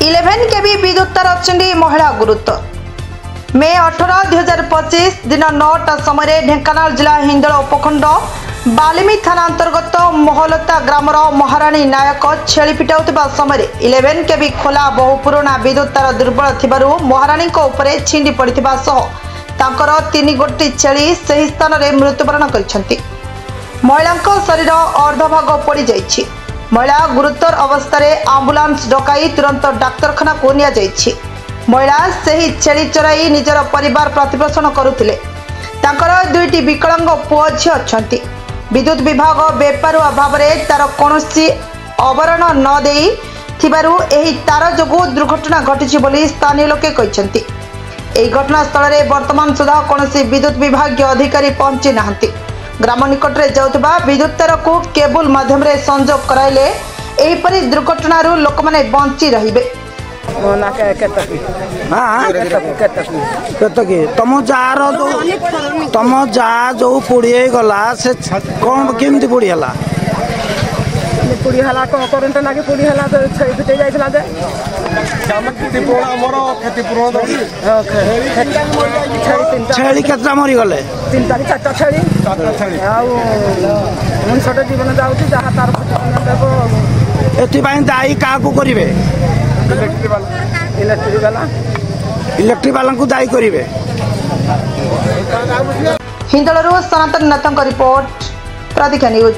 11 केवी विद्युत तार अचंडी महिला गुरुत्व मे 18 2025 दिन 9टा समय ढेंकानाल जिला हिंदोल उपखंड बालिमी थाना अंतर्गत महलता ग्रामर महाराणी नायक छेली पिटाउथिबा समय 11 केवी खोला बहु पुराना विद्युत तार दुर्बल थिबारु महाराणी उपरे छिंडी पड़िथिबा सह तांकर 3 गोटी छेली सही स्थान रे मृत्युवरण करिसेंती। महिला शरीर अर्धभाग पड़ी जाइछि। महिला गुरुतर अवस्था आंबुलांस डकाई तुरंत डाक्तरखाना को निया जाइछि। महिला सही छेली चराई निजर परिवार प्रतिपोषण करुथिले। तांकर 2टी विकलांग पुओ झी अछंती। विद्युत विभाग बेपारुआ भाव में तार कौनसी अवरण न देई थिबारु एही तार जोगु दुर्घटना घटिछि बोली स्थानीय लोके कहिसेंती। एही घटनास्थल रे वर्तमान सुधा कौनसी विद्युत विभाग अधिकारी पहुंची नाहंती। ग्राम निकट में जाउथबा विद्युत तार को केबल माध्यम रे संजोग कराइले एहीपरि दुर्घटनारू लोक माने बंची रहिबे। तुम जा जो पोड़ी गला से कौन केमती पोड़ी हला पोड़ी हला करंट लागे पोड़ी हला तो छई जाइछला जे छेली केतना मरी गले 3-4टा छेली मनुष्य जीवन जाउची जहा तार एथिपाई दायी क्या करेंगे इलेक्ट्रिक वाला को दायी करेंगे। हिंदोलरू सनातन नाथक रिपोर्ट प्रतीक्षा न्यूज।